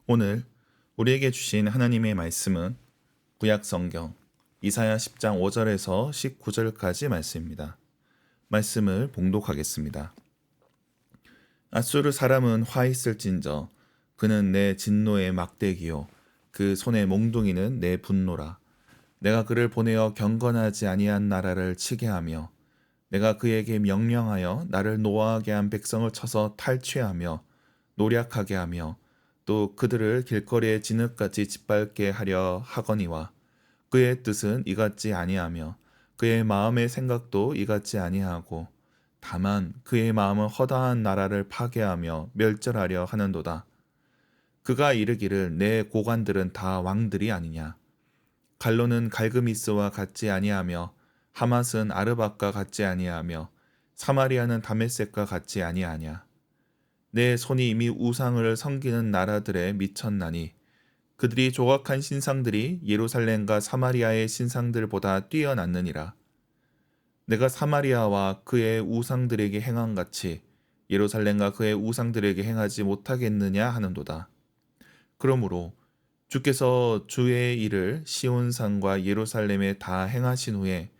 오늘 우리에게 주신 하나님의 말씀은 구약 성경 이사야 10장 5절에서 19절까지 말씀입니다. 말씀을 봉독하겠습니다. 아수르 사람은 화 있을진저 그는 내 진노의 막대기요 그 손의 몽둥이는 내 분노라. 내가 그를 보내어 경건하지 아니한 나라를 치게 하며 내가 그에게 명령하여 나를 노하게 한 백성을 쳐서 탈취하며 노략하게 하며 또 그들을 길거리에 진흙같이 짓밟게 하려 하거니와 그의 뜻은 이같지 아니하며 그의 마음의 생각도 이같지 아니하고 다만 그의 마음은 허다한 나라를 파괴하며 멸절하려 하는도다. 그가 이르기를 내 고관들은 다 왕들이 아니냐. 갈로는 갈그미스와 같지 아니하며 하맛은 아르박과 같지 아니하며 사마리아는 다메섹과 같지 아니하냐. 내 손이 이미 우상을 섬기는 나라들에 미쳤나니 그들이 조각한 신상들이 예루살렘과 사마리아의 신상들보다 뛰어났느니라. 내가 사마리아와 그의 우상들에게 행한 같이 예루살렘과 그의 우상들에게 행하지 못하겠느냐 하는도다. 그러므로 주께서 주의 일을 시온산과 예루살렘에 다 행하신 후에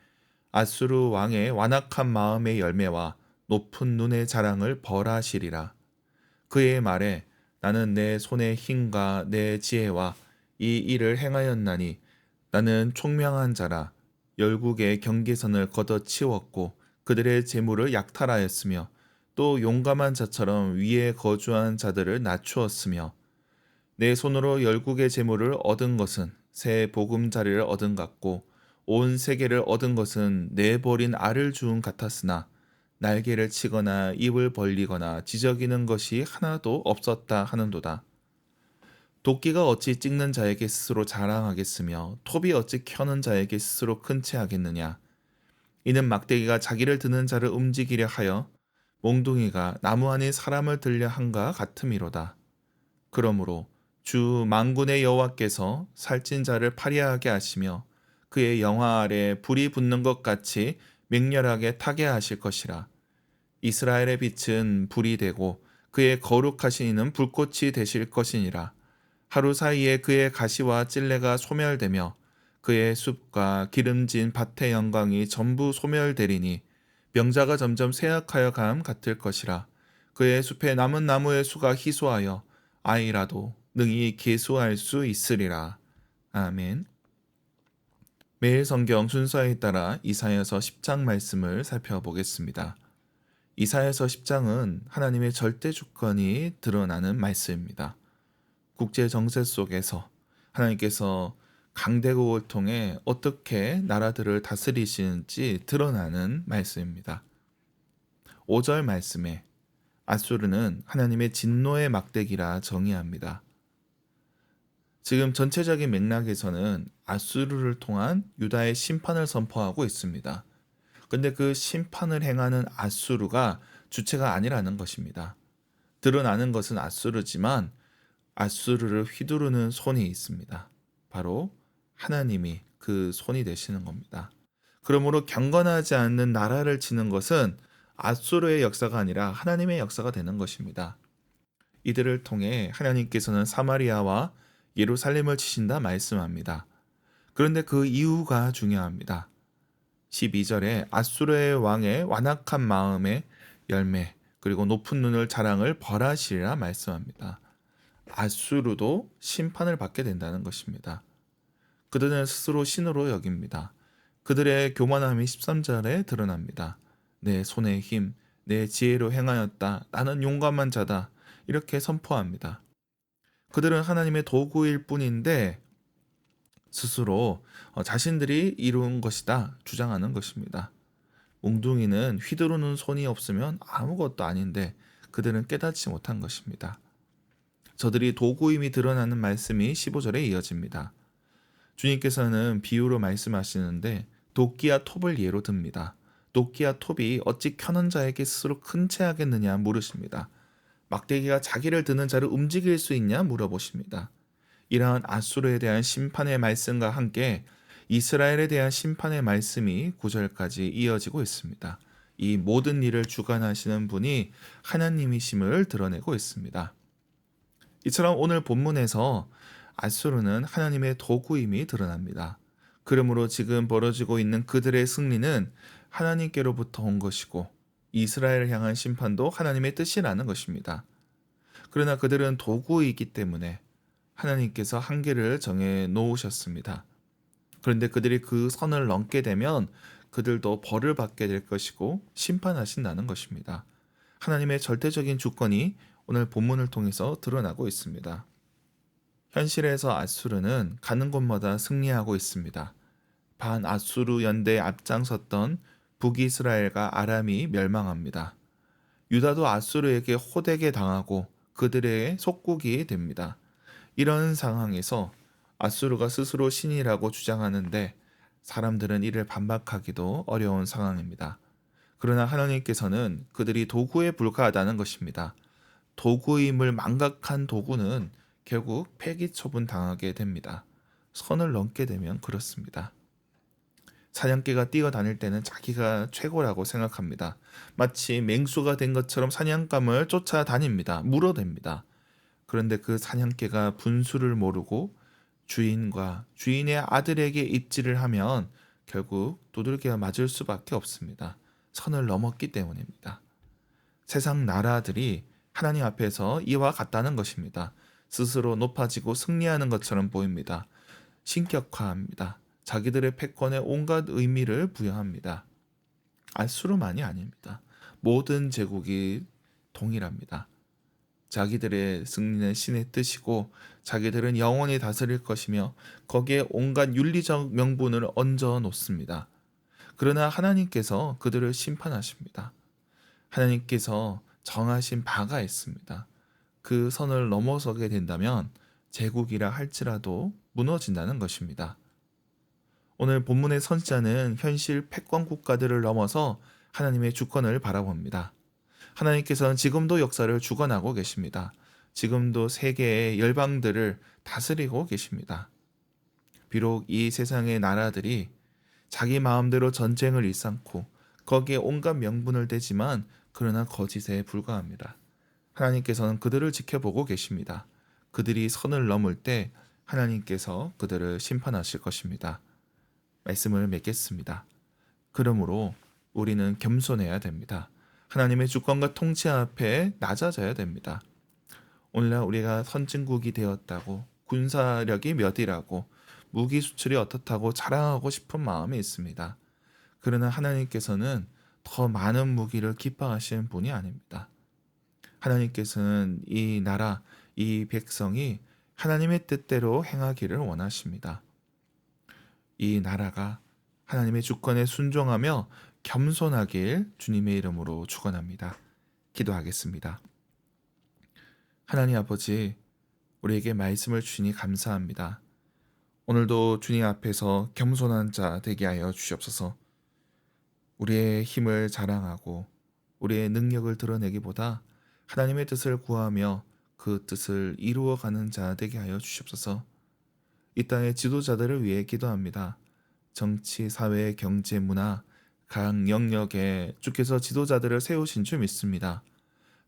아수르 왕의 완악한 마음의 열매와 높은 눈의 자랑을 벌하시리라. 그의 말에 나는 내 손의 힘과 내 지혜와 이 일을 행하였나니 나는 총명한 자라. 열국의 경계선을 걷어치웠고 그들의 재물을 약탈하였으며 또 용감한 자처럼 위에 거주한 자들을 낮추었으며 내 손으로 열국의 재물을 얻은 것은 새 보금자리를 얻은 같고 온 세계를 얻은 것은 내버린 알을 주운 같았으나 날개를 치거나 입을 벌리거나 지저귀는 것이 하나도 없었다 하는도다. 도끼가 어찌 찍는 자에게 스스로 자랑하겠으며 톱이 어찌 켜는 자에게 스스로 큰 채 하겠느냐. 이는 막대기가 자기를 드는 자를 움직이려 하여 몽둥이가 나무 안에 사람을 들려 한가 같음이로다. 그러므로 주 만군의 여호와께서 살찐 자를 파리하게 하시며 그의 영화 아래 불이 붙는 것 같이 맹렬하게 타게 하실 것이라. 이스라엘의 빛은 불이 되고 그의 거룩하신 이는 불꽃이 되실 것이니라. 하루 사이에 그의 가시와 찔레가 소멸되며 그의 숲과 기름진 밭의 영광이 전부 소멸되리니 명자가 점점 쇠약하여 감 같을 것이라. 그의 숲에 남은 나무의 수가 희소하여 아이라도 능히 계수할 수 있으리라. 아멘. 매일 성경 순서에 따라 이사야서 10장 말씀을 살펴보겠습니다. 이사야서 10장은 하나님의 절대 주권이 드러나는 말씀입니다. 국제 정세 속에서 하나님께서 강대국을 통해 어떻게 나라들을 다스리시는지 드러나는 말씀입니다. 5절 말씀에 아수르는 하나님의 진노의 막대기라 정의합니다. 지금 전체적인 맥락에서는 아수르를 통한 유다의 심판을 선포하고 있습니다. 근데 그 심판을 행하는 아수르가 주체가 아니라는 것입니다. 드러나는 것은 아수르지만 아수르를 휘두르는 손이 있습니다. 바로 하나님이 그 손이 되시는 겁니다. 그러므로 경건하지 않는 나라를 치는 것은 아수르의 역사가 아니라 하나님의 역사가 되는 것입니다. 이들을 통해 하나님께서는 사마리아와 예루살렘을 치신다 말씀합니다. 그런데 그 이유가 중요합니다. 12절에 아수르의 왕의 완악한 마음의 열매 그리고 높은 눈을 자랑을 벌하시리라 말씀합니다. 아수르도 심판을 받게 된다는 것입니다. 그들은 스스로 신으로 여깁니다. 그들의 교만함이 13절에 드러납니다. 내 손의 힘, 내 지혜로 행하였다. 나는 용감한 자다. 이렇게 선포합니다. 그들은 하나님의 도구일 뿐인데 스스로 자신들이 이룬 것이다 주장하는 것입니다. 몽둥이는 휘두르는 손이 없으면 아무것도 아닌데 그들은 깨닫지 못한 것입니다. 저들이 도구임이 드러나는 말씀이 15절에 이어집니다. 주님께서는 비유로 말씀하시는데 도끼와 톱을 예로 듭니다. 도끼와 톱이 어찌 켜는 자에게 스스로 큰 채 하겠느냐 물으십니다. 막대기가 자기를 드는 자를 움직일 수 있냐 물어보십니다. 이러한 아수르에 대한 심판의 말씀과 함께 이스라엘에 대한 심판의 말씀이 9절까지 이어지고 있습니다. 이 모든 일을 주관하시는 분이 하나님이심을 드러내고 있습니다. 이처럼 오늘 본문에서 앗수르는 하나님의 도구임이 드러납니다. 그러므로 지금 벌어지고 있는 그들의 승리는 하나님께로부터 온 것이고 이스라엘을 향한 심판도 하나님의 뜻이라는 것입니다. 그러나 그들은 도구이기 때문에 하나님께서 한계를 정해 놓으셨습니다. 그런데 그들이 그 선을 넘게 되면 그들도 벌을 받게 될 것이고 심판하신다는 것입니다. 하나님의 절대적인 주권이 오늘 본문을 통해서 드러나고 있습니다. 현실에서 앗수르는 가는 곳마다 승리하고 있습니다. 반앗수르 연대에 앞장섰던 북이스라엘과 아람이 멸망합니다. 유다도 앗수르에게 호되게 당하고 그들의 속국이 됩니다. 이런 상황에서 앗수르가 스스로 신이라고 주장하는데 사람들은 이를 반박하기도 어려운 상황입니다. 그러나 하나님께서는 그들이 도구에 불과하다는 것입니다. 도구임을 망각한 도구는 결국 폐기 처분 당하게 됩니다. 선을 넘게 되면 그렇습니다. 사냥개가 뛰어다닐 때는 자기가 최고라고 생각합니다. 마치 맹수가 된 것처럼 사냥감을 쫓아다닙니다. 물어댑니다. 그런데 그 사냥개가 분수를 모르고 주인과 주인의 아들에게 입질을 하면 결국 두들겨 맞을 수밖에 없습니다. 선을 넘었기 때문입니다. 세상 나라들이 하나님 앞에서 이와 같다는 것입니다. 스스로 높아지고 승리하는 것처럼 보입니다. 신격화합니다. 자기들의 패권에 온갖 의미를 부여합니다. 앗수르만이 아닙니다. 모든 제국이 동일합니다. 자기들의 승리는 신의 뜻이고 자기들은 영원히 다스릴 것이며 거기에 온갖 윤리적 명분을 얹어 놓습니다. 그러나 하나님께서 그들을 심판하십니다. 하나님께서 정하신 바가 있습니다. 그 선을 넘어서게 된다면 제국이라 할지라도 무너진다는 것입니다. 오늘 본문의 선지자는 현실 패권 국가들을 넘어서 하나님의 주권을 바라봅니다. 하나님께서는 지금도 역사를 주관하고 계십니다. 지금도 세계의 열방들을 다스리고 계십니다. 비록 이 세상의 나라들이 자기 마음대로 전쟁을 일삼고 거기에 온갖 명분을 대지만 그러나 거짓에 불과합니다. 하나님께서는 그들을 지켜보고 계십니다. 그들이 선을 넘을 때 하나님께서 그들을 심판하실 것입니다. 말씀을 맺겠습니다. 그러므로 우리는 겸손해야 됩니다. 하나님의 주권과 통치 앞에 낮아져야 됩니다. 오늘날 우리가 선진국이 되었다고 군사력이 몇이라고 무기 수출이 어떻다고 자랑하고 싶은 마음이 있습니다. 그러나 하나님께서는 더 많은 무기를 기뻐하시는 분이 아닙니다. 하나님께서는 이 나라, 이 백성이 하나님의 뜻대로 행하기를 원하십니다. 이 나라가 하나님의 주권에 순종하며 겸손하길 주님의 이름으로 축원합니다. 기도하겠습니다. 하나님 아버지, 우리에게 말씀을 주시니 감사합니다. 오늘도 주님 앞에서 겸손한 자 되게 하여 주시옵소서. 우리의 힘을 자랑하고 우리의 능력을 드러내기보다 하나님의 뜻을 구하며 그 뜻을 이루어가는 자 되게 하여 주시옵소서. 이 땅의 지도자들을 위해 기도합니다. 정치, 사회, 경제, 문화, 각 영역에 주께서 지도자들을 세우신 줄 믿습니다.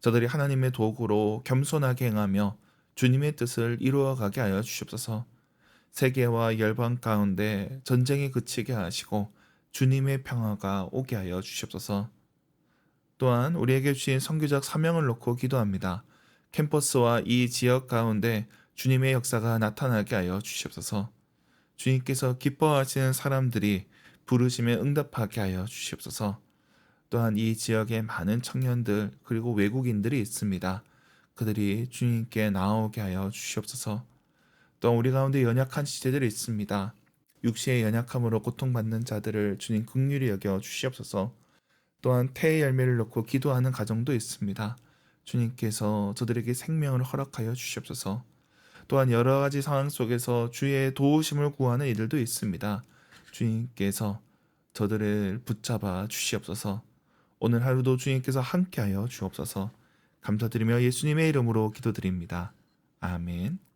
저들이 하나님의 도구로 겸손하게 행하며 주님의 뜻을 이루어가게 하여 주시옵소서. 세계와 열방 가운데 전쟁이 그치게 하시고 주님의 평화가 오게 하여 주시옵소서. 또한 우리에게 주신 선교적 사명을 놓고 기도합니다. 캠퍼스와 이 지역 가운데 주님의 역사가 나타나게 하여 주시옵소서. 주님께서 기뻐하시는 사람들이 부르심에 응답하게 하여 주시옵소서. 또한 이 지역에 많은 청년들 그리고 외국인들이 있습니다. 그들이 주님께 나오게 하여 주시옵소서. 또한 우리 가운데 연약한 지체들이 있습니다. 육체의 연약함으로 고통받는 자들을 주님 긍휼히 여겨 주시옵소서. 또한 태의 열매를 놓고 기도하는 가정도 있습니다. 주님께서 저들에게 생명을 허락하여 주시옵소서. 또한 여러 가지 상황 속에서 주의 도우심을 구하는 이들도 있습니다. 주님께서 저들을 붙잡아 주시옵소서. 오늘 하루도 주님께서 함께하여 주옵소서. 감사드리며 예수님의 이름으로 기도드립니다. 아멘.